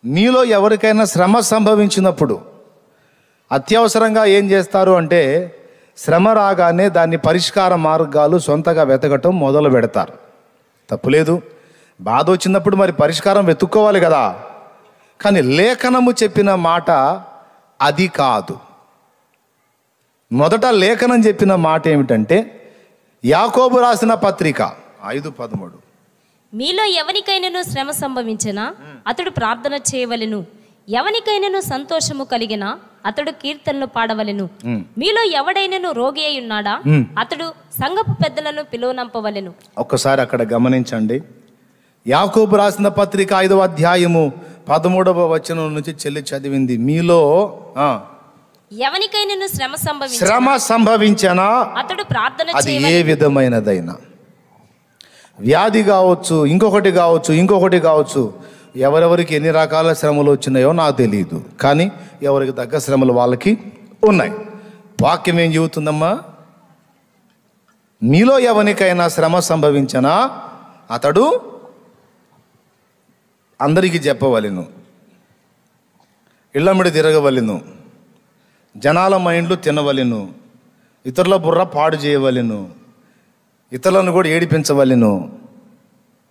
మీలో ఎవరికైనా శ్రమ సంభవించినప్పుడు అత్యవసరంగా ఏం చేస్తారు అంటే, శ్రమ రాగానే దాన్ని పరిష్కార మార్గాలు సొంతగా వెతకటం మొదలు పెడతారు. తప్పులేదు, బాధ వచ్చినప్పుడు మరి పరిష్కారం వెతుక్కోవాలి కదా. కానీ లేఖనము చెప్పిన మాట అది కాదు. మొదట లేఖనం చెప్పిన మాట ఏమిటంటే, యాకోబు రాసిన పత్రిక 5:13, మీలో ఎవనికైనాను శ్రమ సంభవించినా అతడు ప్రార్థన చేయవలెను, ఎవనికైనాను సంతోషము కలిగినా అతడు కీర్తనలు పాడవలెను. మీలో ఎవడైనాను రోగి అయి ఉన్నాడా, అతడు సంఘపు పెద్దలను పిలువనంపవలెను. ఒక్కసారి అక్కడ గమనించండి. యాకోబు రాసిన పత్రిక 5వ అధ్యాయము 13వ వచనం నుంచి చెల్లి చదివింది. మీలో ఎవనికైనాను శ్రమ సంభవించనా అతడు ప్రార్థన అది ఏ విధమైనదైనా, వ్యాధి కావచ్చు, ఇంకొకటి కావచ్చు, ఎవరెవరికి ఎన్ని రకాల శ్రమలు వచ్చినాయో నాకు తెలియదు. కానీ ఎవరికి తగ్గ శ్రమలు వాళ్ళకి ఉన్నాయి. వాక్యం ఏం చెబుతుందమ్మా? మీలో ఎవరికైనా శ్రమ సంభవించనా అతడు అందరికీ చెప్పవలెను, ఇళ్ళమిడి తిరగవలెను, జనాల మైండ్లు తినవలెను, ఇతరుల బుర్ర పాడు చేయవలెను, ఇతరులను కూడా ఏడిపించవలెను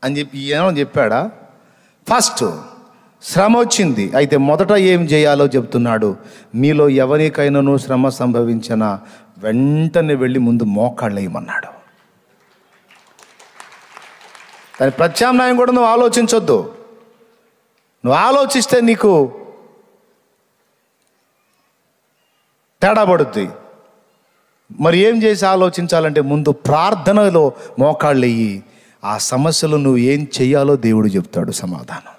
అని ఏమో చెప్పాడా? ఫస్ట్ శ్రమ వచ్చింది, అయితే మొదట ఏం చేయాలో చెప్తున్నాడు. మీలో ఎవరికైనాను శ్రమ సంభవించినా వెంటనే వెళ్ళి ముందు మోకాళ్ళు వేయమన్నాడు. దాని ప్రత్యామ్నాయం కూడా నువ్వు ఆలోచించొద్దు. నువ్వు ఆలోచిస్తే నీకు తేడా పడుద్ది. మరి ఏం చేసి ఆలోచించాలంటే, ముందు ప్రార్థనలో మోకాళ్ళు వేయి. ఆ సమస్యలు నువ్వు ఏం చెయ్యాలో దేవుడు చెప్తాడు సమాధానం.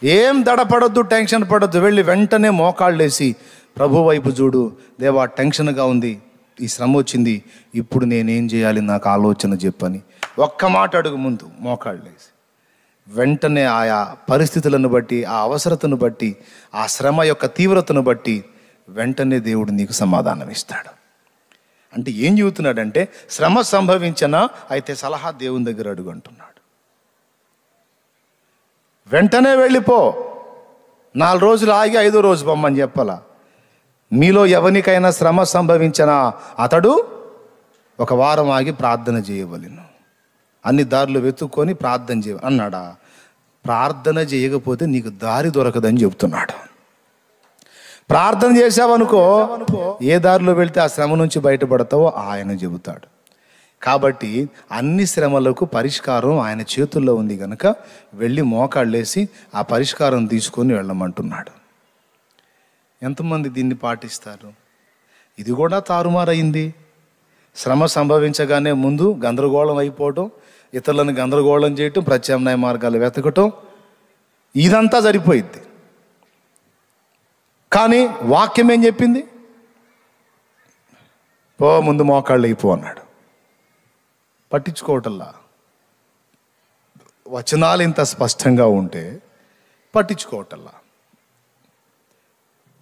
ఏం దడపడొద్దు, టెన్షన్ పడొద్దు. వెళ్ళి వెంటనే మోకాళ్ళు వేసి ప్రభు వైపు చూడు. దేవా, టెన్షన్గా ఉంది, ఈ శ్రమ వచ్చింది, ఇప్పుడు నేనేం చేయాలి, నాకు ఆలోచన చెప్పని ఒక్క మాట అడుగు. ముందు మోకాళ్ళు వేసి వెంటనే ఆయా పరిస్థితులను బట్టి, ఆ అవసరతను బట్టి, ఆ శ్రమ యొక్క తీవ్రతను బట్టి వెంటనే దేవుడు నీకు సమాధానం ఇస్తాడు. అంటే ఏం చెబుతున్నాడంటే, శ్రమ సంభవించనా అయితే సలహా దేవుని దగ్గర అడుగు అంటున్నాడు. వెంటనే వెళ్ళిపో. 4 రోజులు ఆగి 5వ రోజు పొమ్మని చెప్పాలా? మీలో ఎవరికైనా శ్రమ సంభవించనా అతడు 1 వారం ఆగి ప్రార్థన చేయవలెను, అన్ని దారులు వెతుక్కొని ప్రార్థన చేయ అన్నాడా? ప్రార్థన చేయకపోతే నీకు దారి దొరకదని చెబుతున్నాడు. ప్రార్థన చేసావనుకో, ఏ దారిలో వెళ్తే ఆ శ్రమ నుంచి బయటపడతావో ఆయన చెబుతాడు. కాబట్టి అన్ని శ్రమలకు పరిష్కారం ఆయన చేతుల్లో ఉంది కనుక వెళ్ళి మోకాళ్ళేసి ఆ పరిష్కారం తీసుకొని వెళ్ళమంటున్నాడు. ఎంతమంది దీన్ని పాటిస్తారు? ఇది కూడా తారుమారైంది. శ్రమ సంభవించగానే ముందు గందరగోళం అయిపోవటం, ఇతరులను గందరగోళం చేయటం, ప్రత్యామ్నాయ మార్గాలు వెతకటం, ఇదంతా సరిపోయింది. కానీ వాక్యం ఏం చెప్పింది? పో, ముందు మోకాళ్ళు అయిపో అన్నాడు. పట్టించుకోవటల్లా. వచనాలు ఇంత స్పష్టంగా ఉంటే పట్టించుకోవటల్లా.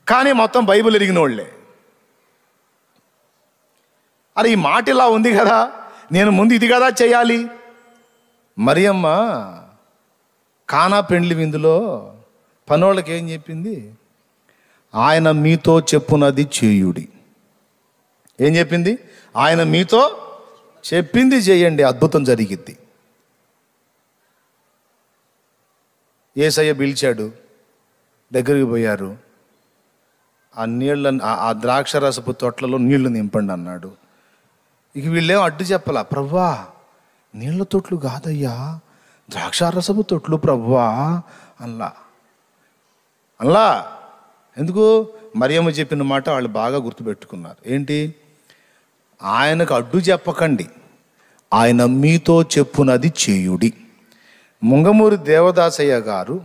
కానీ మొత్తం బైబిల్ ఎరిగిన వాళ్ళే. అరే, ఈ మాట ఇలా ఉంది కదా, నేను ముందు ఇది కదా చేయాలి. మరియమ్మ కానా పెండ్లి విందులో పనోళ్ళకి ఏం చెప్పింది? ఆయన మీతో చెప్పునది చేయుడి. ఏం చెప్పింది? ఆయన మీతో చెప్పింది చేయండి, అద్భుతం జరిగిద్ది. యేసయ్య పిలిచాడు, దగ్గరికి పోయారు. ఆ నీళ్ళ ఆ ద్రాక్షరసపు తొట్లలో నీళ్లు నింపండి అన్నాడు. ఇక వీళ్ళేం అడ్డు చెప్పలా, ప్రవ్వా నీళ్ళ తొట్లు కాదయ్యా, ద్రాక్షారసపు తొట్లు ప్రవ్వా అల్లా. ఎందుకు? మరియమ్మ చెప్పిన మాట వాళ్ళు బాగా గుర్తుపెట్టుకున్నారు. ఏంటి? ఆయనకు అడ్డు చెప్పకండి, ఆయన మీతో చెప్పునది చేయుడి. ముంగమూరి దేవదాసయ్య గారు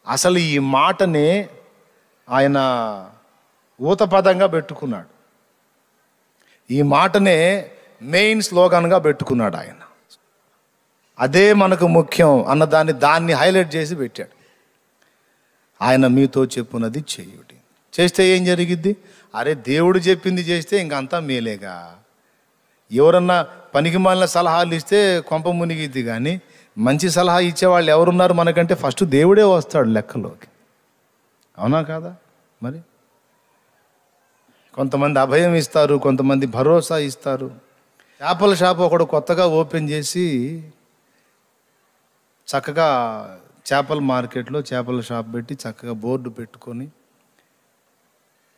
అసలు ఈ మాటనే ఆయన ఊతపదంగా పెట్టుకున్నాడు. ఈ మాటనే మెయిన్ స్లోగన్గా పెట్టుకున్నాడు ఆయన. అదే మనకు ముఖ్యం అన్న దాన్ని హైలైట్ చేసి పెట్టాడు. ఆయన మీతో చెప్పునది చేయుడి. చేస్తే ఏం జరిగిద్ది? అరే, దేవుడు చెప్పింది చేస్తే ఇంకంతా మేలేగా. ఎవరన్నా పనికి మాలిన సలహాలు ఇస్తే కొంప మునిగిద్ది, కానీ మంచి సలహా ఇచ్చేవాళ్ళు ఎవరున్నారు మనకంటే ఫస్ట్ దేవుడే వస్తాడు లెక్కలోకి. అవునా కాదా? మరి కొంతమంది అభయం ఇస్తారు, కొంతమంది భరోసా ఇస్తారు. చేపల షాప్ ఒకడు కొత్తగా ఓపెన్ చేసి చక్కగా చేపల మార్కెట్లో చేపల షాప్ పెట్టి చక్కగా బోర్డు పెట్టుకొని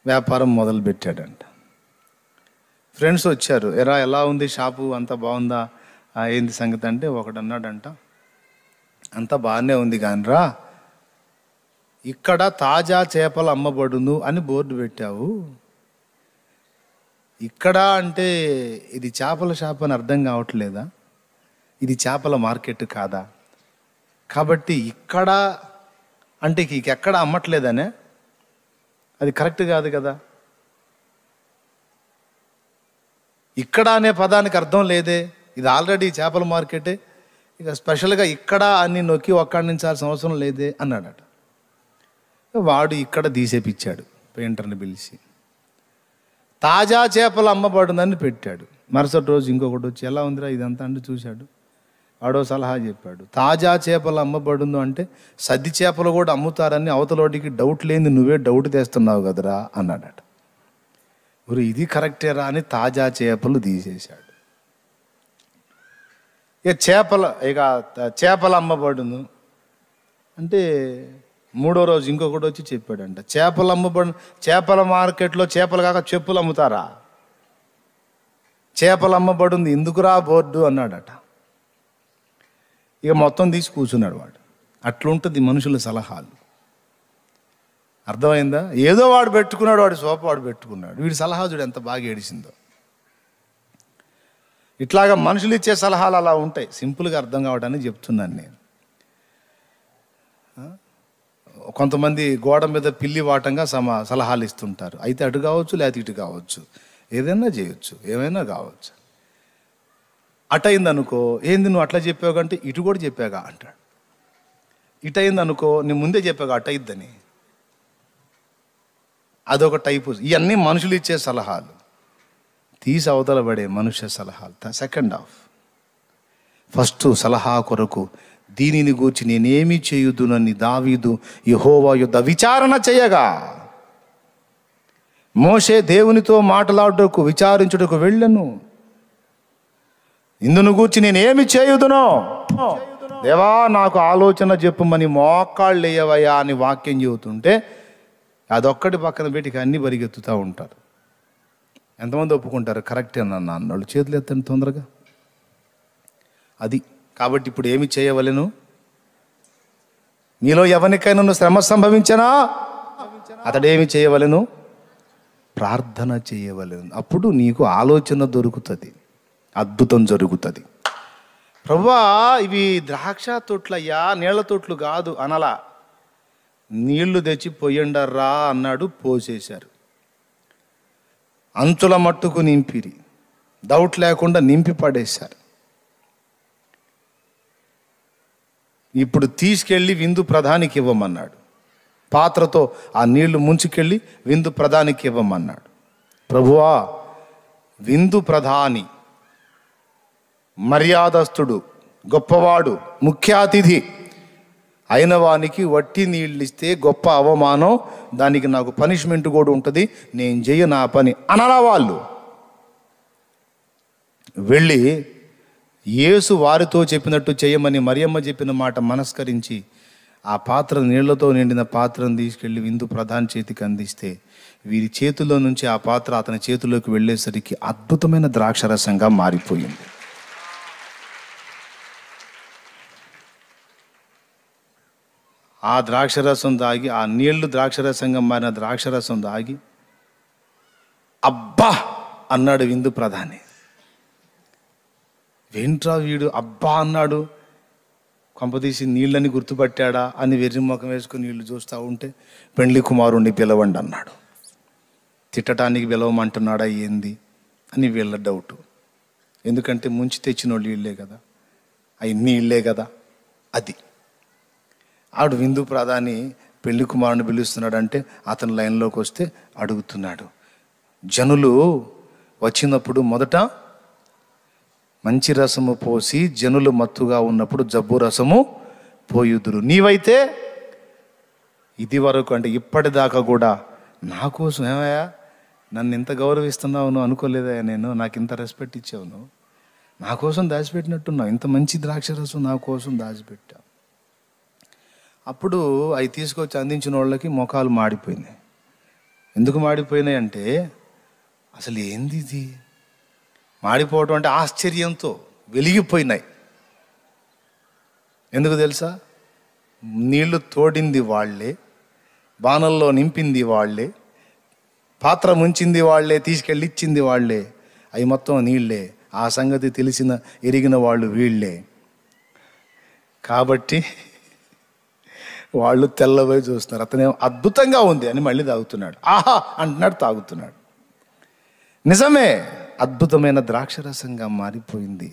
వ్యాపారం మొదలు పెట్టాడంట. ఫ్రెండ్స్ వచ్చారు, ఎలా ఉంది షాపు, అంతా బాగుందా, ఏంది సంగతి అంటే ఒకడు అన్నాడంట, అంతా బాగానే ఉంది కానిరా, ఇక్కడ తాజా చేపలు అమ్మబడును అని బోర్డు పెట్టావు. ఇక్కడ అంటే ఇది చేపల షాప్ అని అర్థం కావట్లేదా? ఇది చేపల మార్కెట్ కాదా? కాబట్టి ఇక్కడ అంటే ఎక్కడ అమ్మట్లేదనే, అది కరెక్ట్ కాదు కదా. ఇక్కడ అనే పదానికి అర్థం లేదే, ఇది ఆల్రెడీ చేపల మార్కెటే, ఇక స్పెషల్గా ఇక్కడ అని నొక్కి ఒక్కడించాల్సిన అవసరం లేదే అన్నాడట. వాడు ఇక్కడ తీసేపిచ్చాడు, పెయింటర్ని పిలిచి తాజా చేపలు అమ్మబడుందని పెట్టాడు. మరుసటి రోజు ఇంకొకటి వచ్చి ఎలా ఉందిరా ఇదంతా అంటే చూశాడు. వాడో సలహా చెప్పాడు, తాజా చేపలు అమ్మబడును అంటే సద్ది చేపలు కూడా అమ్ముతారని అవతలోటికి డౌట్ లేని నువ్వే డౌట్ తెస్తున్నావు కదరా అన్నాడట. మరి ఇది కరెక్టేరా అని తాజా చేపలు తీసేశాడు. ఇక చేపలు అమ్మబడును అంటే మూడో రోజు ఇంకొకటి వచ్చి చెప్పాడంట, చేపలు అమ్మబడు, చేపల మార్కెట్లో చేపలు కాక చెప్పులు అమ్ముతారా, చేపలు అమ్మబడుంది ఎందుకురా బోర్డు అన్నాడట. ఇక మొత్తం తీసి కూర్చున్నాడు వాడు. అట్లుంటుంది మనుషుల సలహాలు. అర్థమైందా? ఏదో వాడు పెట్టుకున్నాడు, వాడు సోప వాడు పెట్టుకున్నాడు, వీడి సలహా చూడు ఎంత బాగా ఏడిసిందో. ఇట్లాగా మనుషులు ఇచ్చే సలహాలు అలా ఉంటాయి. సింపుల్గా అర్థం కావడానికి చెప్తున్నాను నేను. కొంతమంది గోడ మీద పిల్లి వాటంగా సలహాలు ఇస్తుంటారు. అయితే అటు కావచ్చు, లేకపోతే ఇటు కావచ్చు, ఏదైనా చేయొచ్చు, ఏమైనా కావచ్చు. అటైంది అనుకో, ఏంది నువ్వు అట్లా చెప్పావు కంటే ఇటు కూడా చెప్పాగా అంటాడు. ఇటు అయింది అనుకో, నేను ముందే చెప్పాగా అటయిద్దని, అదొక టైపు. ఇవన్నీ మనుషులు ఇచ్చే సలహాలు, తీసి అవతల పడే మనుష్య సలహాలు. Second half. ఫస్ట్ సలహా కొరకు దీనిని గూర్చి నేనేమి చేయుదునని దావీదు యెహోవా యొద్ద విచారణ చేయగా, మోషే దేవునితో మాట్లాడుటకు విచారించుటకు వెళ్ళెను. ఇందును గూర్చి నేనేమి చేయుదునో, దేవా నాకు ఆలోచన చెప్పుమని మోకాళ్ళు వేయవయ్యా అని వాక్యం చెబుతుంటే అదొక్కటి పక్కన పెట్టి అన్ని పరిగెత్తుతూ ఉంటారు. ఎంతమంది ఒప్పుకుంటారు కరెక్టే అన్న అన్నాళ్ళు? చేతులు ఎత్తండి తొందరగా. అది కాబట్టి ఇప్పుడు ఏమి చేయవలెను? మీలో ఎవరికైనా శ్రమ సంభవించనా అతడేమి చేయవలెను? ప్రార్థన చేయవలెను. అప్పుడు నీకు ఆలోచన దొరుకుతుంది, అద్భుతం జరుగుతుంది. ప్రభువా ఇవి ద్రాక్ష తొట్లయ్యా, నీళ్ల తొట్లు కాదు అనలా. నీళ్లు తెచ్చి పొయ్యండర్రా అన్నాడు, పోసేశారు. అంచుల మట్టుకు నింపిరి, డౌట్ లేకుండా నింపి పడేశారు. ఇప్పుడు తీసుకెళ్ళి విందు ప్రధానికి ఇవ్వమన్నాడు. పాత్రతో ఆ నీళ్లు ముంచుకెళ్ళి విందు ప్రధానికి ఇవ్వమన్నాడు. ప్రభువా విందు ప్రధాని మర్యాదస్తుడు, గొప్పవాడు, ముఖ్య అతిథి అయిన వానికి వట్టి నీళ్ళు ఇస్తే గొప్ప అవమానం, దానికి నాకు పనిష్మెంట్ కూడా ఉంటుంది, నేను చెయ్య నా పని అనరా వాళ్ళు. వెళ్ళి యేసు వారితో చెప్పినట్టు చేయమని మరియమ్మ చెప్పిన మాట మనస్కరించి ఆ పాత్ర, నీళ్లతో నిండిన పాత్రను తీసుకెళ్ళి విందు ప్రధాని చేతికి అందిస్తే వీరి చేతుల్లో నుంచి ఆ పాత్ర అతని చేతిలోకి వెళ్ళేసరికి అద్భుతమైన ద్రాక్షరసంగా మారిపోయింది. ఆ ద్రాక్షరసం దాగి, ఆ నీళ్లు ద్రాక్షరసంగా మారిన ద్రాక్షరసం దాగి అబ్బా అన్నాడు విందు ప్రధాని. ఏంట్రా వీడు అబ్బా అన్నాడు, కొంపదీసి నీళ్ళని గుర్తుపట్టాడా అని వెర్రి ముఖం వేసుకుని నీళ్లు చూస్తూ ఉంటే పెండ్లి కుమారుణ్ణి పిలవండి అన్నాడు. తిట్టడానికి పిలవమంటున్నాడా ఏంది అని వీళ్ళ డౌటు. ఎందుకంటే ముంచి తెచ్చిన వాళ్ళు వీళ్ళే కదా, అవి నీళ్ళే కదా. అది ఆడు విందు ప్రధాని పెళ్లి కుమారుని పిలుస్తున్నాడంటే అతని లైన్లోకి వస్తే అడుగుతున్నాడు. జనులు వచ్చినప్పుడు మొదట మంచి రసము పోసి జనులు మత్తుగా ఉన్నప్పుడు జబ్బు రసము పోయుదురు. నీవైతే ఇది వరకు అంటే ఇప్పటిదాకా కూడా నా కోసం ఏమయ్యా నన్ను ఇంత గౌరవిస్తున్నావు నువ్వు అనుకోలేదా, నేను నాకు ఇంత రెస్పెక్ట్ ఇచ్చావు, నువ్వు నా కోసం దాచిపెట్టినట్టున్నావు, ఇంత మంచి ద్రాక్షరసం నా కోసం దాచిపెట్టావు. అప్పుడు అవి తీసుకొచ్చి అందించిన వాళ్ళకి మొఖాలు మాడిపోయినాయి. ఎందుకు మాడిపోయినాయి అంటే అసలు ఏంది ఇది, మాడిపోవటం అంటే ఆశ్చర్యంతో వెలిగిపోయినాయి. ఎందుకు తెలుసా? నీళ్లు తోడింది వాళ్ళే, బాణల్లో నింపింది వాళ్ళే, పాత్ర ముంచింది వాళ్ళే, తీసుకెళ్ళి ఇచ్చింది వాళ్ళే, అవి మొత్తం నీళ్ళే. ఆ సంగతి ఎరిగిన వాళ్ళు వీళ్ళే. కాబట్టి వాళ్ళు తెల్లబోయి చూస్తున్నారు. అతనేమో అద్భుతంగా ఉంది అని మళ్ళీ తాగుతున్నాడు. ఆహా అంటున్నాడు, తాగుతున్నాడు. నిజమే, అద్భుతమైన ద్రాక్షరసంగా మారిపోయింది.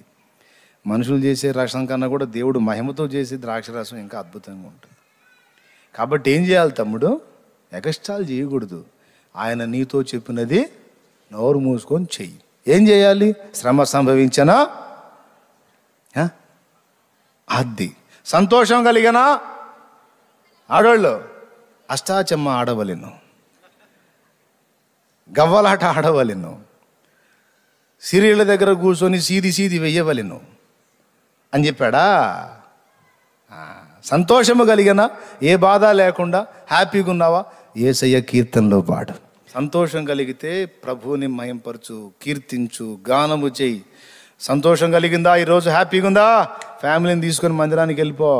మనుషులు చేసే రసం కన్నా కూడా దేవుడు మహిమతో చేసే ద్రాక్షరసం ఇంకా అద్భుతంగా ఉంటుంది. కాబట్టి ఏం చేయాలి తమ్ముడు? ఎగస్ట్రాలు చేయకూడదు. ఆయన నీతో చెప్పినది నోరు మూసుకొని చెయ్యి. ఏం చేయాలి? శ్రమ సంభవించనా అది సంతోషం కలిగనా ఆడవాళ్ళు అష్టాచెమ్మ ఆడవలెను, గవ్వలాట ఆడవలెను, సీరియళ్ళ దగ్గర కూర్చొని సీది వెయ్యవలెను అని చెప్పాడా? సంతోషము కలిగిన, ఏ బాధ లేకుండా హ్యాపీగా ఉన్నావా? యేసయ్య కీర్తనలో పాడు. సంతోషం కలిగితే ప్రభువుని మహింపరచు, కీర్తించు, గానము చేయి. సంతోషం కలిగిందా? ఈరోజు హ్యాపీగా ఉందా? ఫ్యామిలీని తీసుకొని మందిరానికి వెళ్ళిపో.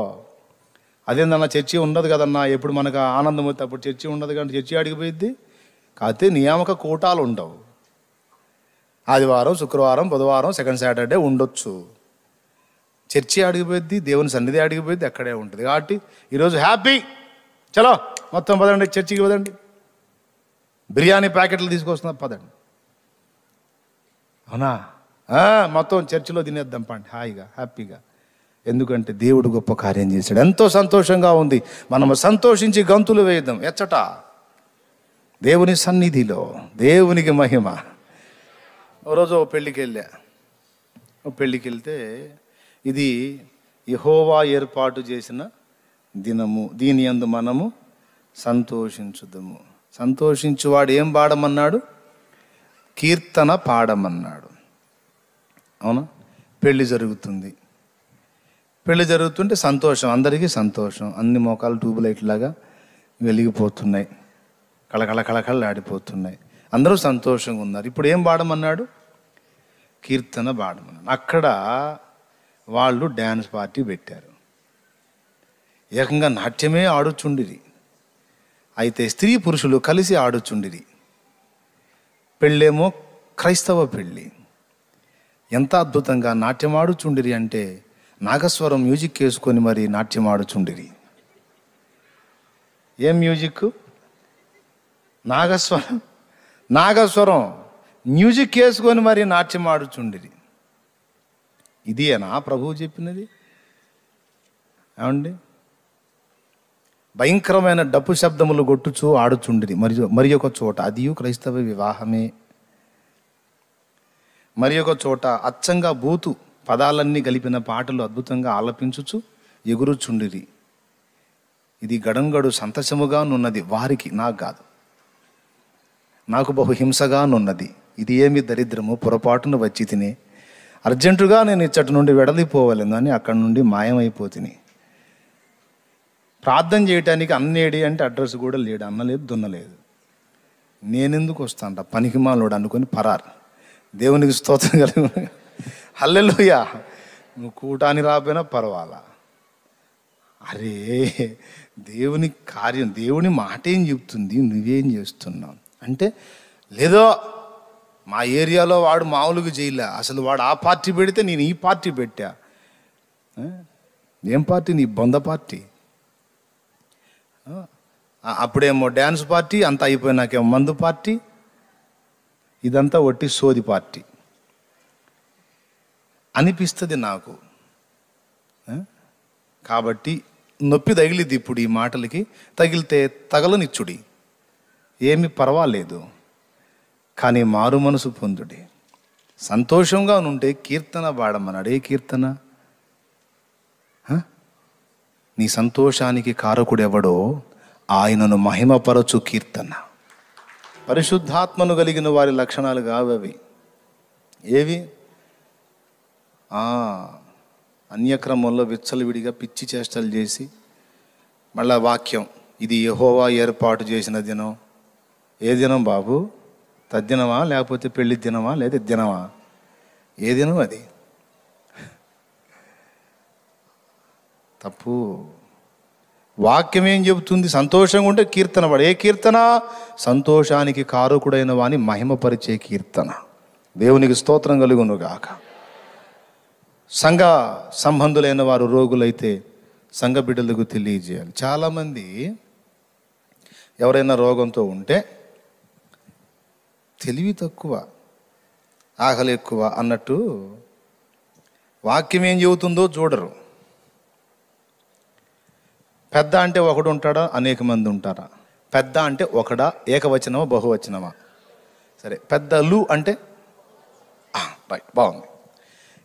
అదేందన్నా చర్చి ఉండదు కదన్నా, ఎప్పుడు మనకు ఆనందం అవుతుంది అప్పుడు చర్చి ఉండదు కానీ చర్చి అడిగిపోయిద్ది. కాకపోతే నియామక కూటాలు ఉండవు. ఆదివారం, శుక్రవారం, బుధవారం, సెకండ్ సాటర్డే ఉండొచ్చు. చర్చి అడిగిపోయిద్ది, దేవుని సన్నిధి అడిగిపోయిద్ది, అక్కడే ఉంటుంది. కాబట్టి ఈరోజు హ్యాపీ, చలో మొత్తం పదండి, చర్చికి పదండి, బిర్యానీ ప్యాకెట్లు తీసుకొస్తున్నా పదండి, అవునా? మొత్తం చర్చిలో తినేద్దాం పండి హాయిగా హ్యాపీగా. ఎందుకంటే దేవుడు గొప్ప కార్యం చేశాడు, ఎంతో సంతోషంగా ఉంది. మనము సంతోషించి గంతులు వేద్దాం. ఎచ్చట? దేవుని సన్నిధిలో, దేవునికి మహిమ. ఓ రోజు ఓ పెళ్ళికి వెళ్తే ఇది యెహోవా ఏర్పాటు చేసిన దినము, దీని యందు మనము సంతోషించుదము. సంతోషించువాడు ఏం పాడమన్నాడు? కీర్తన పాడమన్నాడు. అవునా? పెళ్ళి జరుగుతుంటే సంతోషం, అందరికీ సంతోషం. అన్ని మోకాలు ట్యూబ్ లైట్ లాగా వెలిగిపోతున్నాయి, కళకళలాడిపోతున్నాయి. అందరూ సంతోషంగా ఉన్నారు. ఇప్పుడు ఏం పాడమన్నాడు? కీర్తన పాడమన్నాడు. అక్కడ వాళ్ళు డ్యాన్స్ పార్టీ పెట్టారు, ఏకంగా నాట్యమే ఆడుచుండిరి. అయితే స్త్రీ పురుషులు కలిసి ఆడుచుండిరి. పెళ్ళేమో క్రైస్తవ పెళ్ళి. ఎంత అద్భుతంగా నాట్యం ఆడుచుండిరి అంటే నాగస్వరం మ్యూజిక్ వేసుకొని మరి నాట్యం ఆడుచుండిరి. ఏం మ్యూజిక్? నాగస్వరం మ్యూజిక్ వేసుకొని మరి నాట్యం ఆడుచుండిరి. ఇదేనా ప్రభువు చెప్పినది? ఏమండి? భయంకరమైన డప్పు శబ్దములు కొట్టుచూ ఆడుచుండిరి మరి ఒక చోట, అది క్రైస్తవ వివాహమే. మరి ఒక చోట అచ్చంగా బూతు పదాలన్నీ కలిపిన పాటలు అద్భుతంగా ఆలపించుచు ఎగురుచుండిరి. ఇది గడంగడు సంతసముగానున్నది వారికి, నాకు కాదు, నాకు బహు హింసగానున్నది. ఇది ఏమి దరిద్రము, పొరపాటును వచ్చి తిని అర్జెంటుగా నేను ఇచ్చటి నుండి వెడలిపోవలేను అని అక్కడి నుండి మాయమైపోతిని. ప్రార్థన చేయటానికి అన్నేడి అంటే అడ్రస్ కూడా లేడు, అన్నలేదు, దున్నలేదు. నేనెందుకు వస్తాంట పనికిమాలోడు అనుకొని పరారు. దేవునికి స్తోత్రం కలిగి హల్లెలూయా. నువ్వు కూటాని రాపోయినా పర్వాలా. అరే, దేవుని కార్యం, దేవుని మాట ఏం చెప్తుంది, నువ్వేం చేస్తున్నావు అంటే, లేదో మా ఏరియాలో వాడు మామూలుగా చేయలే, అసలు వాడు ఆ పార్టీ పెడితే నేను ఈ పార్టీ పెట్టా. ఏం పార్టీ? నీ బొంద పార్టీ. అప్పుడేమో డ్యాన్స్ పార్టీ, అంతా అయిపోయినాకేమో మందు పార్టీ, ఇదంతా ఒట్టి సోది పార్టీ అనిపిస్తుంది నాకు. కాబట్టి నొప్పి తగిలిద్ది ఇప్పుడు ఈ మాటలకి. తగిలితే తగలనిచ్చుడి, ఏమి పర్వాలేదు, కానీ మారు మనసు పొందుడి. సంతోషంగా ఉంటే కీర్తన పాడమన్నాడు. ఏ కీర్తన? నీ సంతోషానికి కారకుడెవడో ఆయనను మహిమపరచు కీర్తన. పరిశుద్ధాత్మను కలిగిన వారి లక్షణాలు కావవి. ఏవి? అన్యక్రమంలో విచ్చలవిడిగా పిచ్చి చేష్టలు చేసి మళ్ళా వాక్యం, ఇది యెహోవా ఏర్పాటు చేసిన దినం. ఏ దినం బాబు? తద్దినమా లేకపోతే పెళ్లి దినమా లేదా దినమా? ఏ దినం అది? తప్పు. వాక్యం ఏం చెబుతుంది? సంతోషంగా ఉంటే కీర్తన పడు. ఏ కీర్తన? సంతోషానికి కారకుడైన వాని మహిమపరిచే కీర్తన. దేవునికి స్తోత్రం కలుగును గాక. సంఘ సంబంధులైన వారు రోగులైతే సంఘ బిడ్డలకు తెలియజేయాలి. చాలామంది ఎవరైనా రోగంతో ఉంటే తెలివి తక్కువ, ఆకలి ఎక్కువ అన్నట్టు వాక్యం ఏం చెబుతుందో చూడరు. పెద్ద అంటే ఒకడు ఉంటాడా, అనేక మంది ఉంటారా? పెద్ద అంటే ఒకడా, ఏకవచనమా బహువచనమా? సరే, పెద్దలు అంటే రైట్, బాగుంది.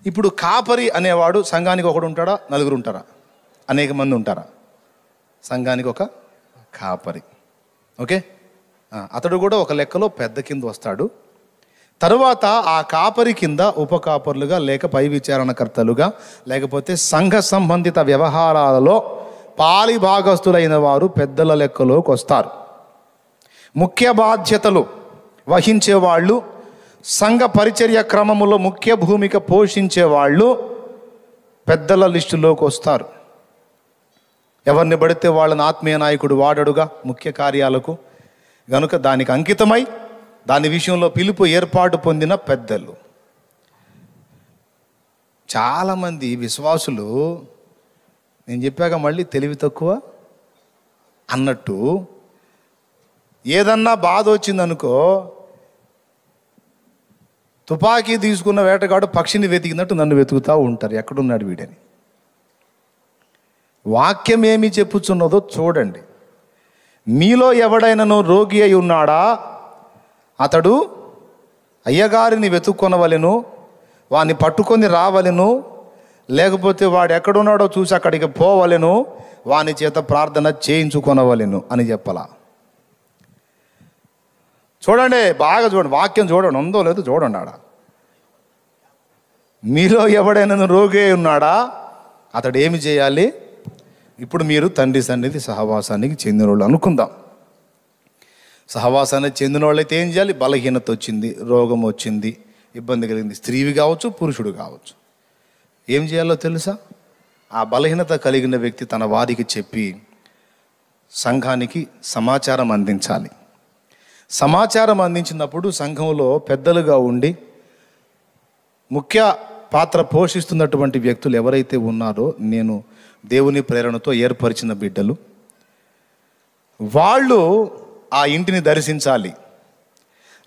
ఇప్పుడు కాపరి అనేవాడు సంఘానికి ఒకడు ఉంటాడా, నలుగురు ఉంటారా, అనేక మంది ఉంటారా? సంఘానికి ఒక కాపరి. ఓకే, అతడు కూడా ఒక లెక్కలో పెద్ద కింద వస్తాడు. తరువాత ఆ కాపరి కింద ఉపకాపరులుగా లేక పై విచారణకర్తలుగా లేకపోతే సంఘ సంబంధిత వ్యవహారాలలో పాలి భాగస్తులైన వారు పెద్దల లెక్కలోకి వస్తారు. ముఖ్య బాధ్యతలు వహించేవాళ్ళు, సంఘ పరిచర్య క్రమములో ముఖ్య భూమిక పోషించేవాళ్ళు పెద్దల లిస్టులోకి వస్తారు. ఎవరిని పడితే వాళ్ళని ఆత్మీయ నాయకుడు వాడడుగా ముఖ్య కార్యాలకు. గనుక దానికి అంకితమై దాని విషయంలో పిలుపు ఏర్పాటు పొందిన పెద్దలు. చాలామంది విశ్వాసులు నేను చెప్పాక మళ్ళీ తెలివి తక్కువ అన్నట్టు ఏదన్నా బాధ వచ్చిందనుకో, తుపాకీ తీసుకున్న వేటగాడు పక్షిని వెతికినట్టు నన్ను వెతుకుతూ ఉంటారు, ఎక్కడున్నాడు వీడని. వాక్యం ఏమి చెప్పుచున్నదో చూడండి. మీలో ఎవడైనాను రోగి అయి ఉన్నాడా, అతడు అయ్యగారిని వెతుక్కొనవలెను, వాడిని పట్టుకొని రావలెను, లేకపోతే వాడు ఎక్కడున్నాడో చూసి అక్కడికి పోవలెను, వాని చేత ప్రార్థన చేయించుకొనవలెను అని చెప్పాల. చూడండి, బాగా చూడండి, వాక్యం చూడండి, ఉందో లేదో చూడండి. ఆడ మీలో ఎవడైనా రోగి ఉన్నాడా, అతడు ఏమి చేయాలి? ఇప్పుడు మీరు తండ్రి సన్నిధి సహవాసానికి చెందిన వాళ్ళు అనుకుందాం. సహవాసానికి చెందిన వాళ్ళైతే ఏం చేయాలి? బలహీనత వచ్చింది, రోగం వచ్చింది, ఇబ్బంది కలిగింది, స్త్రీవి కావచ్చు పురుషుడు కావచ్చు. ఏం చేయాలో తెలుసా? ఆ బలహీనత కలిగిన వ్యక్తి తన వారికి చెప్పి సంఘానికి సమాచారం అందించాలి. సమాచారం అందించినప్పుడు సంఘంలో పెద్దలుగా ఉండి ముఖ్య పాత్ర పోషిస్తున్నటువంటి వ్యక్తులు ఎవరైతే ఉన్నారో, నేను దేవుని ప్రేరణతో ఏర్పరిచిన బిడ్డలు, వాళ్ళు ఆ ఇంటిని దర్శించాలి.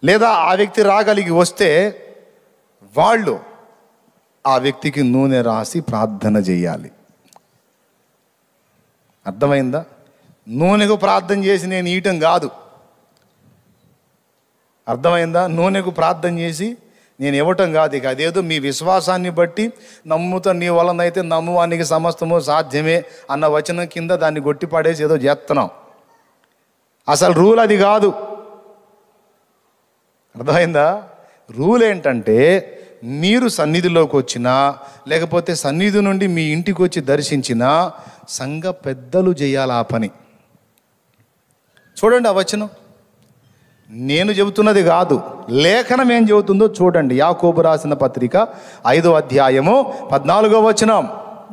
లేదా ఆ వ్యక్తి రాగలిగి వస్తే వాళ్ళు ఆ వ్యక్తికి నూనె రాసి ప్రార్థన చేయాలి. అర్థమైందా? నూనెకు ప్రార్థన చేసి నేను ఈయటం కాదు. అర్థమైందా? నూనెకు ప్రార్థన చేసి నేను ఇవ్వటం కాదు. ఇక అదేదో మీ విశ్వాసాన్ని బట్టి నమ్ముతా, నీ వలనైతే నమ్మువానికి సమస్తము సాధ్యమే అన్న వచనం కింద దాన్ని గొట్టిపడేసి ఏదో చేస్తున్నాం. అసలు రూల్ అది కాదు. అర్థమైందా? రూల్ ఏంటంటే, మీరు సన్నిధిలోకి వచ్చినా లేకపోతే సన్నిధి నుండి మీ ఇంటికి వచ్చి దర్శించినా సంఘ పెద్దలు చేయాలి ఆ పని. చూడండి ఆ వచనం, నేను చెబుతున్నది కాదు, లేఖనం ఏం చెబుతుందో చూడండి. యాకోబు రాసిన పత్రిక 5వ అధ్యాయము 14వ వచనం.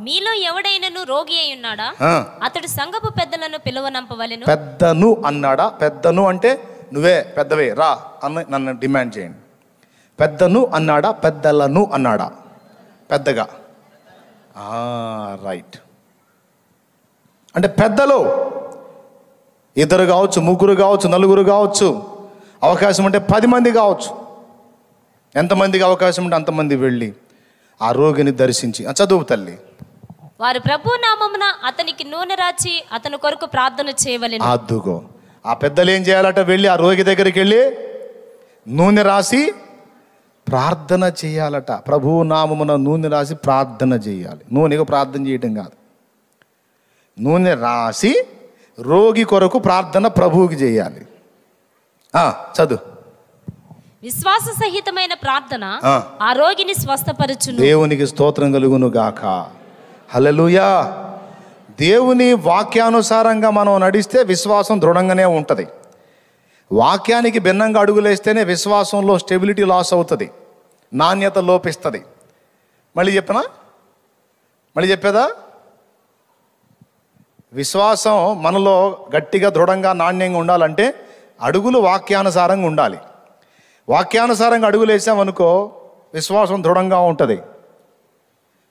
మీలో ఎవడైనను రోగి అయి ఉన్నాడా, అతడు సంఘపు పెద్దలను పిలువనంపవలెను. పెద్దను అన్నాడా? పెద్దను అంటే నువ్వే పెద్దవే రా అని నన్ను డిమాండ్ చేయండి. పెద్దను అన్నాడా, పెద్దలను అన్నాడా? పెద్దగా. రైట్. అంటే పెద్దలు ఇద్దరు కావచ్చు, ముగ్గురు కావచ్చు, నలుగురు కావచ్చు, అవకాశం ఉంటే 10 మంది కావచ్చు. ఎంతమందికి అవకాశం ఉంటే అంతమంది వెళ్ళి ఆ రోగిని దర్శించి, చదువు తల్లి. వారు ప్రభు నామమున అతనికి నూనె రాచి అతని కొరకు ప్రార్థన చేయవలెను. అద్దుగో, ఆ పెద్దలు ఏం చేయాలట? వెళ్ళి ఆ రోగి దగ్గరికి వెళ్ళి నూనె రాసి ప్రార్థన చేయాలట. ప్రభువు నామమున నూనె రాసి ప్రార్థన చేయాలి. నూనెగా ప్రార్థన చేయటం కాదు, నూనె రాసి రోగి కొరకు ప్రార్థన ప్రభువుకి చేయాలి. చదువు. విశ్వాస సహితమైన ప్రార్థన ఆ రోగిని స్వస్థపరచును. దేవునికి స్తోత్రం కలుగును గాక. హల్లెలూయా. దేవుని వాక్యానుసారంగా మనం నడిస్తే విశ్వాసం దృఢంగానే ఉంటుంది. వాక్యానికి భిన్నంగా అడుగులేస్తేనే విశ్వాసంలో స్టెబిలిటీ లాస్ అవుతుంది, నాణ్యత లోపిస్తుంది. మళ్ళీ చెప్పేదా? విశ్వాసం మనలో గట్టిగా దృఢంగా నాణ్యంగా ఉండాలంటే అడుగులు వాక్యానుసారంగా ఉండాలి. వాక్యానుసారంగా అడుగులు వేసామనుకో విశ్వాసం దృఢంగా ఉంటుంది.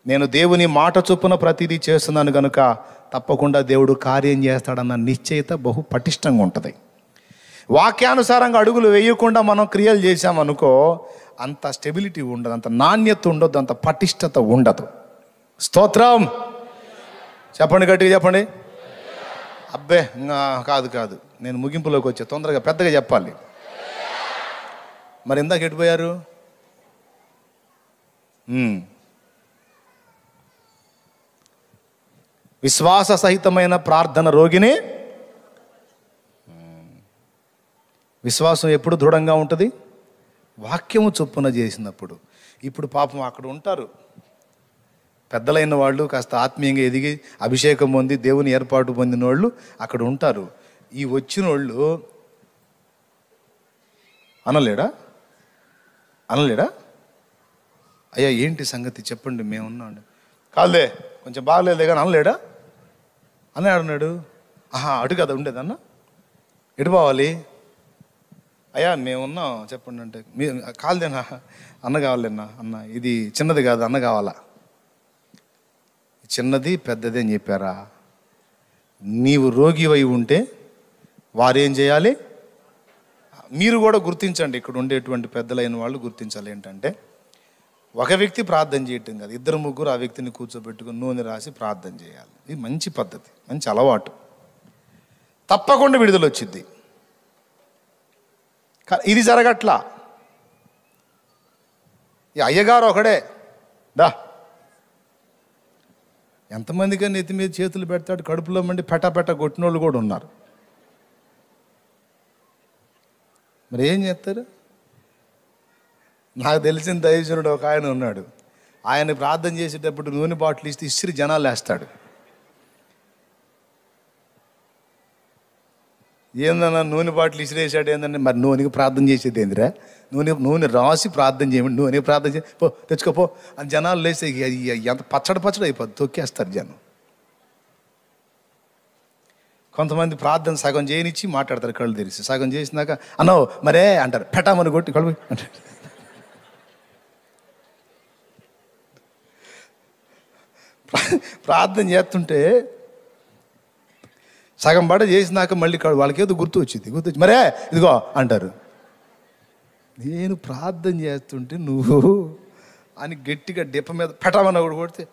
నేను దేవుని మాట చొప్పున ప్రతిదీ చేస్తున్నాను కనుక తప్పకుండా దేవుడు కార్యం చేస్తాడన్న నిశ్చయిత బహు పటిష్టంగా ఉంటుంది. వాక్యానుసారంగా అడుగులు వేయకుండా మనం క్రియలు చేసామనుకో అంత స్టెబిలిటీ ఉండదు, అంత నాణ్యత ఉండదు, అంత పటిష్టత ఉండదు. స్తోత్రం చెప్పండి, గట్టిగా చెప్పండి. అబ్బే కాదు, నేను ముగింపులోకి వచ్చే తొందరగా పెద్దగా చెప్పాలి. మరి ఇందాక ఎటుపోయారు? విశ్వాస సహితమైన ప్రార్థన రోగిని. విశ్వాసం ఎప్పుడు దృఢంగా ఉంటుంది? వాక్యము చొప్పున చేసినప్పుడు. ఇప్పుడు పాపం అక్కడ ఉంటారు పెద్దలైన వాళ్ళు, కాస్త ఆత్మీయంగా ఎదిగి అభిషేకం పొంది దేవుని ఏర్పాటు పొందిన వాళ్ళు అక్కడ ఉంటారు. ఈ వచ్చిన వాళ్ళు అనలేడా? అయ్యా ఏంటి సంగతి చెప్పండి, మేమున్నాడు. కాదులే కొంచెం బాగలేదే కానీ అనలేడా? అన్నాడు. అటు కదా ఉండేదన్న, ఎటు పోవాలి? అయ్యా మేమున్నాం చెప్పండి అంటే, మీ కాదులేనా అన్న కావాలేనా? అన్న ఇది చిన్నది కాదు, అన్న కావాలా? చిన్నది పెద్దది అని చెప్పారా? నీవు రోగివై ఉంటే వారేం చేయాలి? మీరు కూడా గుర్తించండి, ఇక్కడ ఉండేటువంటి పెద్దలైన వాళ్ళు గుర్తించాలి. ఏంటంటే ఒక వ్యక్తి ప్రార్థన చేయటం కాదు, 2-3 ఆ వ్యక్తిని కూర్చోబెట్టుకుని నూనె రాసి ప్రార్థన చేయాలి. ఇది మంచి పద్ధతి, మంచి అలవాటు. తప్పకుండా విడుదల వచ్చింది. ఇది జరగట్లా. ఈ అయ్యగారు ఒకడే దా ఎంతమందిగా నెత్తి మీద చేతులు పెడతాడు, కడుపులో మండి పెటపెట కొట్టినోళ్ళు కూడా ఉన్నారు. మరి ఏం చేస్తారు? నాకు తెలిసిన దైవజనుడు ఒక ఆయన ఉన్నాడు. ఆయన ప్రార్థన చేసేటప్పుడు నూనె బాటిల్ ఇస్తే ఇస్త్రీ జనాలు వేస్తాడు. ఏందన్నా నూనె బాటిల్ ఇసిరేసాడు ఏంటంటే, మరి నూనెకి ప్రార్థన చేసేది ఏందిరా? నూనె రాసి ప్రార్థన చేయమండి, నూనె ప్రార్థన చేసి పో తెచ్చుకోపో అని జనాలు లేస్తే ఎంత పచ్చడి అయిపోద్ది, తొక్కేస్తారు జనం. కొంతమంది ప్రార్థన సగం చేయనిచ్చి మాట్లాడతారు కళ్ళు తెరిచి, సగం చేసినాక అన్నో మరే అంటారు, పెట్టామని కొట్టి కళ్ళు అంటారు. ప్రార్థన చేస్తుంటే సగం బడ చేసినాక మళ్ళీ వాళ్ళకి ఏదో గుర్తొచ్చి మరే ఇదిగో అంటారు. నేను ప్రార్థన చేస్తుంటే నువ్వు అని గట్టిగా డిప్ప మీద పెట్టమని ఒకటి కొడితే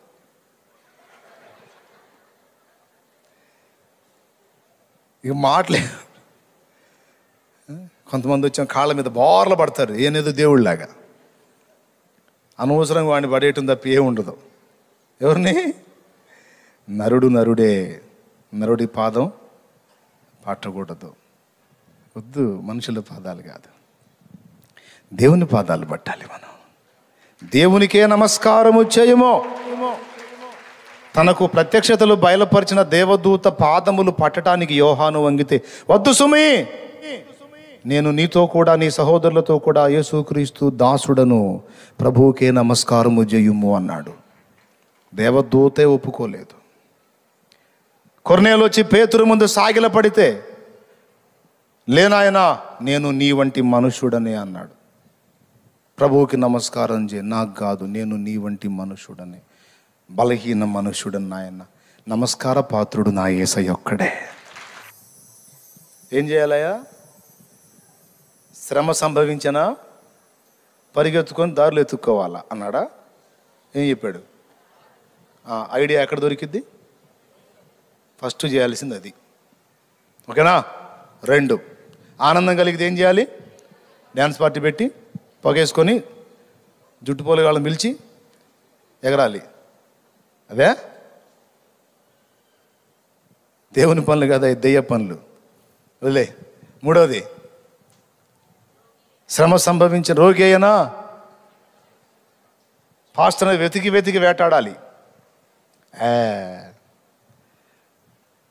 ఇక మాటలే. కొంతమంది వచ్చాం కాళ్ళ మీద బోర్లు పడతారు, ఏనేదో దేవుళ్ళలాగా. అనవసరంగా వాడిని పడేయటం తప్ప ఏ ఉండదు. ఎవరిని? నరుడే, నరుడి పాదం పట్టకూడదు. వద్దు, మనుషుల పాదాలు కాదు, దేవుని పాదాలు పట్టాలి. మనం దేవునికే నమస్కారము చేయము. తనకు ప్రత్యక్షతలు బయలుపరిచిన దేవదూత పాదములు పట్టడానికి యోహాను వంగితే, వద్దు సుమి, నేను నీతో కూడా నీ సహోదరులతో కూడా యేసుక్రీస్తు దాసుడను, ప్రభువుకే నమస్కారము చేయుము అన్నాడు. దేవదూతే ఒప్పుకోలేదు. కొర్నేలు వచ్చి పేతురు ముందు సాగిల పడితే, లేనాయనా నేను నీ వంటి మనుష్యుడనే అన్నాడు. ప్రభువుకి నమస్కారం చేయి. నాకు కాదు, నేను నీ వంటి మనుష్యుడని, బలహీన మనుష్యుడని నాయన. నమస్కార పాత్రుడు నా యేసయ్య ఒక్కడే. ఏం చేయాలయ్యా? శ్రమ సంభవించినా పరిగెత్తుకొని దారులు ఎత్తుక్కోవాలా అన్నాడా? ఏం చెప్పాడు? ఐడియా ఎక్కడ దొరికిద్ది? ఫస్ట్ చేయాల్సింది అది. ఓకేనా? 2, ఆనందం కలిగితే ఏం చేయాలి? డ్యాన్స్ పార్టీ పెట్టి పొగేసుకొని జుట్టుపోలు పిలిచి ఎగరాలి. అదే దేవుని పనులు కదా, దెయ్య పనులు. వదిలే. మూడవది, శ్రమ సంభవించిన రోగి అయినా పాస్టర్ని వెతికి వెతికి వేటాడాలి.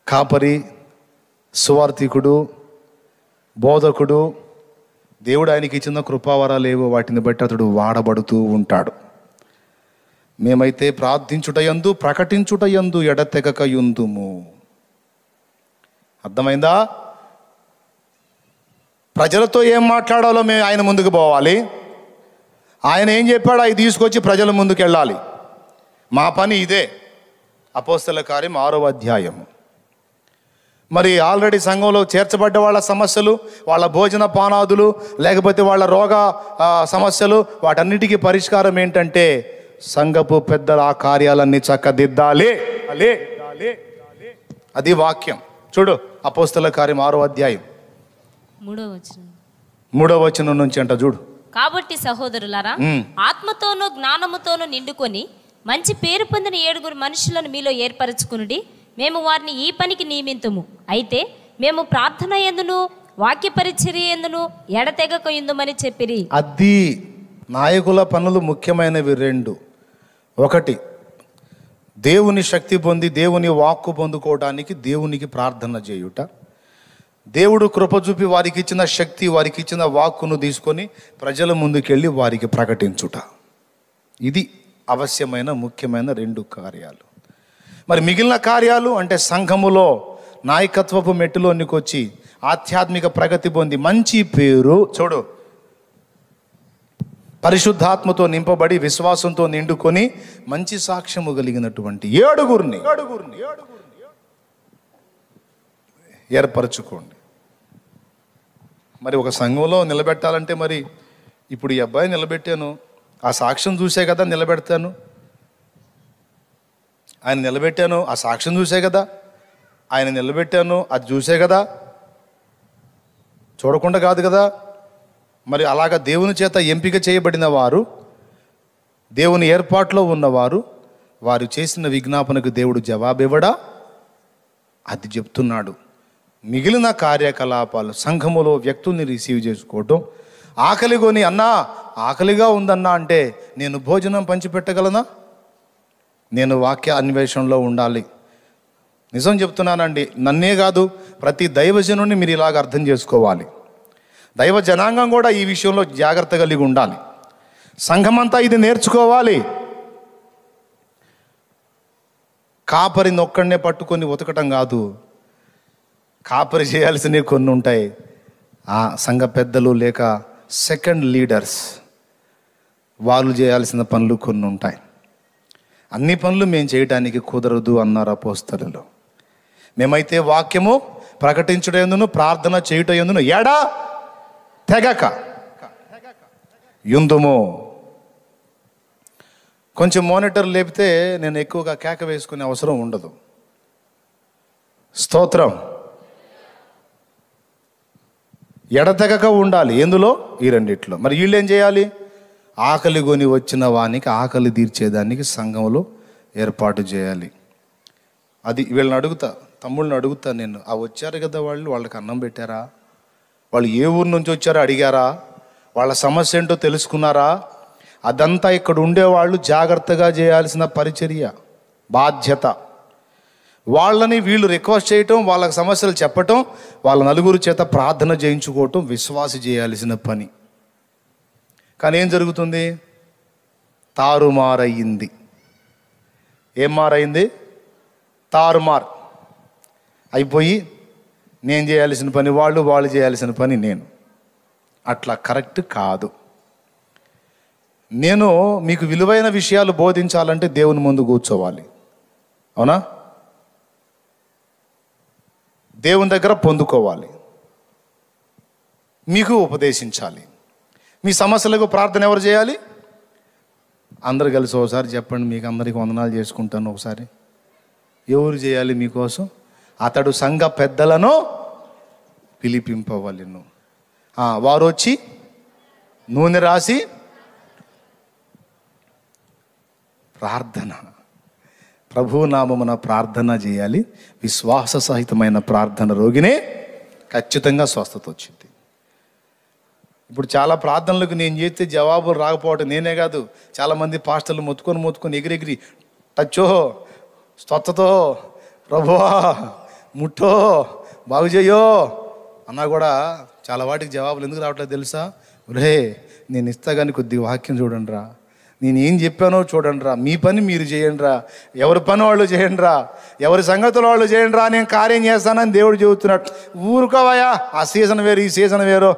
కాపరి, సువార్థికుడు, బోధకుడు, దేవుడు ఆయనకి ఇచ్చిన కృపావరాలు ఏవో వాటిని బట్టి అతడు వాడబడుతూ ఉంటాడు. మేమైతే ప్రార్థించుటయందు ప్రకటించుటయందు ఎడతెగక యుందుము. అర్థమైందా? ప్రజలతో ఏం మాట్లాడాలో మేము ఆయన ముందుకు పోవాలి. ఆయన ఏం చెప్పాడో అవి తీసుకొచ్చి ప్రజల ముందుకు వెళ్ళాలి. మా పని ఇదే. అపోస్తల కార్యం 6వ అధ్యాయము. మరి ఆల్రెడీ సంఘంలో చేర్చబడ్డ వాళ్ళ సమస్యలు, వాళ్ళ భోజన పానాదులు, లేకపోతే వాళ్ళ రోగ సమస్యలు, వాటన్నిటికీ పరిష్కారం ఏంటంటే సంఘపు పెద్దల ఆ కార్యాలన్నీ చక్కదిద్దాలి. అది వాక్యం. చూడు, అపోస్తల కార్యం 6వ అధ్యాయం 3వ వచనం నుంచి అంట చూడు. కాబట్టి సహోదరులారా, ఆత్మతోనూ జ్ఞానముతోనూ నిండుకొని మంచి పేరు పొందిన 7 మనుషులను మీలో ఏర్పరచుకునుడి. మేము వారిని ఈ పనికి నియమింతుము. అయితే మేము ప్రార్థన యందును వాక్య పరిచర్య యందును ఎడతెగక యుందుమని చెప్పిరి. అది నాయకుల పనులు ముఖ్యమైనవి 2. ఒకటి, దేవుని శక్తి పొంది దేవుని వాక్కు పొందుకోవడానికి దేవునికి ప్రార్థన చేయుట. దేవుడు కృప చూపి వారికి ఇచ్చిన శక్తి, వారికి ఇచ్చిన వాక్కును తీసుకొని ప్రజల ముందుకెళ్ళి వారికి ప్రకటించుట. ఇది అవశ్యమైన ముఖ్యమైన 2 కార్యాలు. మరి మిగిలిన కార్యాలు అంటే సంఘములో నాయకత్వపు మెట్టులోనికి వచ్చి ఆధ్యాత్మిక ప్రగతి పొంది మంచి పేరు, చూడు, పరిశుద్ధాత్మతో నింపబడి విశ్వాసంతో నిండుకొని మంచి సాక్ష్యము కలిగినటువంటి 7 ఏర్పరచుకోండి. మరి ఒక సంఘంలో నిలబెట్టాలంటే మరి ఇప్పుడు ఈ అబ్బాయి నిలబెట్టాను, ఆ సాక్ష్యం చూసే కదా నిలబెడతాను. ఆయన నిలబెట్టాను, ఆ సాక్ష్యం చూసే కదా. ఆయన నిలబెట్టాను, అది చూసే కదా, చూడకుండా కాదు కదా. మరి అలాగా దేవుని చేత ఎంపిక చేయబడిన వారు, దేవుని ఏర్పాట్లో ఉన్నవారు, వారు చేసిన విజ్ఞాపనకు దేవుడు జవాబివ్వడా? అది చెప్తున్నాడు. మిగిలిన కార్యకలాపాలు, సంఘములో వ్యక్తుల్ని రిసీవ్ చేసుకోవటం, ఆకలిగొని అన్నా ఆకలిగా ఉందన్నా అంటే నేను భోజనం పంచిపెట్టగలనా? నేను వాక్య అన్వేషణలో ఉండాలి. నిజం చెప్తున్నానండి, నన్నే కాదు ప్రతి దైవజనుని మీరు ఇలాగ అర్థం చేసుకోవాలి. దైవ జనాంగం కూడా ఈ విషయంలో జాగ్రత్త కలిగి ఉండాలి. సంఘమంతా ఇది నేర్చుకోవాలి. కాపరిని ఒక్కడనే పట్టుకొని ఉతకటం కాదు, కాపరి చేయాల్సినవి కొన్ని ఉంటాయి. ఆ సంఘ పెద్దలు లేక సెకండ్ లీడర్స్ వాళ్ళు చేయాల్సిన పనులు కొన్ని ఉంటాయి. అన్ని పనులు మేము చేయడానికి కుదరదు అన్నారు అపోస్తలులు. మేమైతే వాక్యము ప్రకటించుటయందును ప్రార్థన చేయుటయందును ఎడా తెగక యుందుము. కొంచెం మానిటర్ లేపితే నేను ఎక్కువగా కేక వేసుకునే అవసరం ఉండదు. స్తోత్రం. ఎడతెగక ఉండాలి. ఎందులో? ఈ రెండిట్లో. మరి వీళ్ళు ఏం చేయాలి? ఆకలి కొని వచ్చిన వానికి ఆకలి తీర్చేదానికి సంఘంలో ఏర్పాటు చేయాలి. అది వీళ్ళని అడుగుతా, తమ్ముళ్ళని అడుగుతా నేను, ఆ వచ్చారు కదా వాళ్ళకి అన్నం పెట్టారా? వాళ్ళు ఏ ఊరు నుంచి వచ్చారో అడిగారా? వాళ్ళ సమస్య ఏంటో తెలుసుకున్నారా? అదంతా ఇక్కడ ఉండేవాళ్ళు జాగ్రత్తగా చేయాల్సిన పరిచర్య, బాధ్యత. వాళ్ళని వీళ్ళు రిక్వెస్ట్ చేయటం, వాళ్ళ సమస్యలు చెప్పటం, వాళ్ళ నలుగురు చేత ప్రార్థన చేయించుకోవటం విశ్వాసి చేయాల్సిన పని. కానీ ఏం జరుగుతుంది? తారుమారయ్యింది. ఏం మారైంది? తారుమార్ అయిపోయి నేను చేయాల్సిన పని వాళ్ళు, వాళ్ళు చేయాల్సిన పని నేను. అట్లా కరెక్ట్ కాదు. నేను మీకు విలువైన విషయాలు బోధించాలంటే దేవుని ముందు కూర్చోవాలి, అవునా? దేవుని దగ్గర పొందుకోవాలి, మీకు ఉపదేశించాలి. మీ సమస్యలకు ప్రార్థన ఎవరు చేయాలి? అందరు కలిసి ఒకసారి చెప్పండి, మీకు అందరికి వందనాలు చేసుకుంటాను ఒకసారి. ఎవరు చేయాలి మీకోసం? అతడు సంఘ పెద్దలను పిలిపింపవలెను. వారు వచ్చి నూనె రాసి ప్రార్థన. ప్రభువు నామమున ప్రార్థన చేయాలి. విశ్వాస సహితమైన ప్రార్థన రోగినే ఖచ్చితంగా స్వస్థత వచ్చింది. ఇప్పుడు చాలా ప్రార్థనలకు నేను చేస్తే జవాబులు రాకపోవటం నేనే కాదు, చాలామంది పాస్టర్లు మొత్తుకొని ఎగిరెగిరి టచ్చో, స్వస్థతో, ప్రభువా ముట్టో, బాగు చేయో అన్నా కూడా చాలా వాటికి జవాబులు ఎందుకు రావట్లేదు తెలుసా? ఒరే నేను ఇస్తా కానీ కొద్దిగా వాక్యం చూడండి రా, నేను ఏం చెప్పానో చూడండి రా, మీ పని మీరు చేయండి రా, ఎవరి పని వాళ్ళు చేయండి రా, ఎవరి సంగతులు వాళ్ళు చేయండి రా, నేను కార్యం చేస్తానని దేవుడు చెబుతున్నాడు. ఊరుకోవయా, ఆ సీజన్ వేరు ఈ సీజన్ వేరు,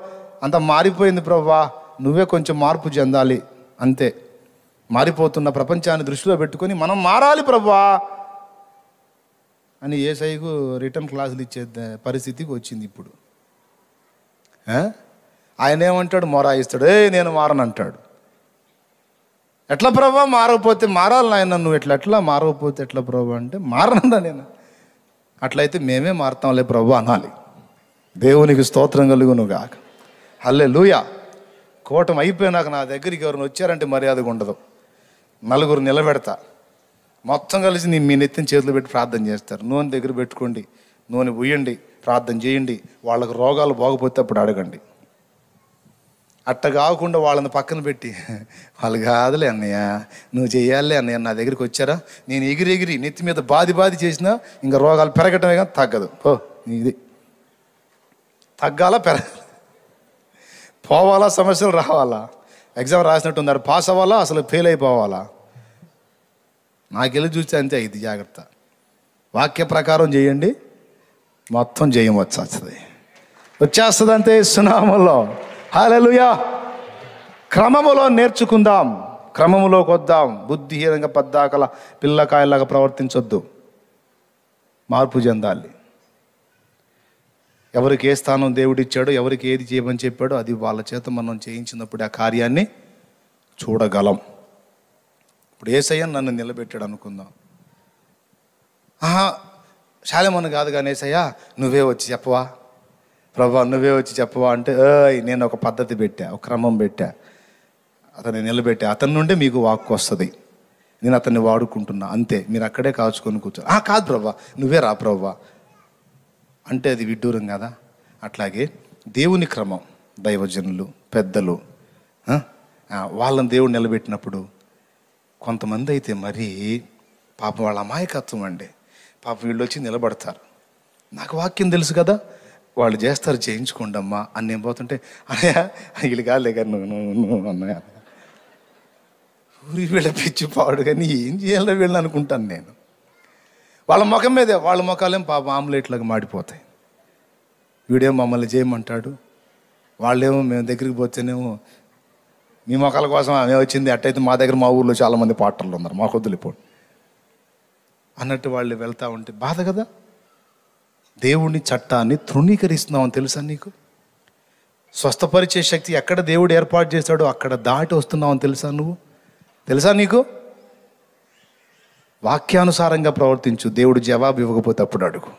అంత మారిపోయింది ప్రభువా, నువ్వే కొంచెం మార్పు చెందాలి అంతే. మారిపోతున్న ప్రపంచాన్ని దృష్టిలో పెట్టుకొని మనం మారాలి ప్రభువా అని యేసయ్యకు రిటర్న్ క్లాసులు ఇచ్చే పరిస్థితికి వచ్చింది ఇప్పుడు. ఆయన ఏమంటాడు? మొరాయిస్తాడు, నేను మారనంటాడు. ఎట్లా ప్రభా మారకపోతే? మారాలి నాయన, నువ్వు ఎట్లా మారకపోతే ఎట్లా ప్రభా అంటే, మారనన్నా నేను. అట్లయితే మేమే మారుతాంలే ప్రభు అనాలి. దేవునికి స్తోత్రం కలుగును గాక. హల్లెలూయా. కూటమి అయిపోయినాక నా దగ్గరికి ఎవరైనా వచ్చారంటే మర్యాదగా ఉండదు. నలుగురు నిలబెడతా, మొత్తం కలిసి మీ నెత్తిని చేతులు పెట్టి ప్రార్థన చేస్తారు. నూనె దగ్గర పెట్టుకోండి, నూనె ఉయ్యండి, ప్రార్థన చేయండి. వాళ్ళకు రోగాలు బాగుపోతే అప్పుడు అడగండి. అట్ట కాకుండా వాళ్ళని పక్కన పెట్టి వాళ్ళు కాదులే అన్నయ్య, నువ్వు చెయ్యాలే అన్నయ్య, నా దగ్గరికి వచ్చారా, నేను ఎగిరి నెత్తి మీద బాది చేసినా ఇంకా రోగాలు పెరగటమే కానీ తగ్గదు. ఇది తగ్గాలా పెరగాలి, పోవాలా, సమస్యలు రావాలా, ఎగ్జామ్ రాసినట్టు ఉన్నారు పాస్ అవ్వాలా, అసలు ఫెయిల్ అయిపోవాలా, నాకెళ్ళి చూస్తే అంతే. ఇది జాగ్రత్త. వాక్య ప్రకారం చేయండి, మొత్తం జయం వచ్చేస్తుంది అంతే సునామంలో. హల్లెలూయా. క్రమములో నేర్చుకుందాం, క్రమములోకి వద్దాం. బుద్ధిహీనంగా పద్దాకల పిల్లకాయలాగా ప్రవర్తించొద్దు, మార్పు చెందాలి. ఎవరికి ఏ స్థానం దేవుడిచ్చాడో, ఎవరికి ఏది చేయమని చెప్పాడో అది వాళ్ళ చేత మనం చేయించినప్పుడు ఆ కార్యాన్ని చూడగలం. ఇప్పుడు యేసయ్య నన్ను నిలబెట్టాడు అనుకుందాం. శాలేమోను కాదు కానీ యేసయ్య నువ్వే వచ్చి చెప్పవా ప్రభా, నువ్వే వచ్చి చెప్పవా అంటే, నేను ఒక పద్ధతి పెట్టా, ఒక క్రమం పెట్టా, అతన్ని నిలబెట్టా, అతని నుండే మీకు వాక్కు వస్తుంది, నేను అతన్ని వాడుకుంటున్నా అంతే, మీరు అక్కడే కాచుకొని కూర్చో. కాదు ప్రభా, నువ్వే రా ప్రభా అంటే అది విడ్డూరం కదా. అట్లాగే దేవుని క్రమం, దైవజనులు పెద్దలు వాళ్ళని దేవుడు నిలబెట్టినప్పుడు కొంతమంది అయితే మరీ పాపం వాళ్ళ అమాయకత్వం అండి. పాపం వీళ్ళు వచ్చి నిలబడతారు, నాకు వాక్యం తెలుసు కదా, వాళ్ళు చేస్తారు, చేయించుకోండి అమ్మా అని నేను పోతుంటే, అన్నయ్య వీళ్ళు కాదులే కానీ నువ్వు అన్నయ్య ఊరి వీళ్ళ పిచ్చి పాడు కానీ ఏం చేయాలో వీళ్ళని అనుకుంటాను నేను. వాళ్ళ ముఖం మీదే, వాళ్ళ ముఖాలేం పాపం ఆమ్లెట్లాగా మాడిపోతాయి. వీడేమో మమ్మల్ని చేయమంటాడు, వాళ్ళేమో మేము దగ్గరికి పోతేనేమో మీ మొక్కల కోసం ఆమె వచ్చింది, అట్టయితే మా దగ్గర మా ఊళ్ళో చాలామంది పాటర్లు ఉన్నారు, మా వదిలిపోండి అన్నట్టు వాళ్ళు వెళ్తూ ఉంటే బాధ కదా. దేవుని చట్టాన్ని తృణీకరిస్తున్నామని తెలుసా నీకు? స్వస్థపరిచే శక్తి ఎక్కడ దేవుడు ఏర్పాటు చేశాడో అక్కడ దాటి వస్తున్నామని తెలుసా నీకు? వాక్యానుసారంగా ప్రవర్తించు, దేవుడు జవాబు ఇవ్వకపోతే అప్పుడు అడుగు.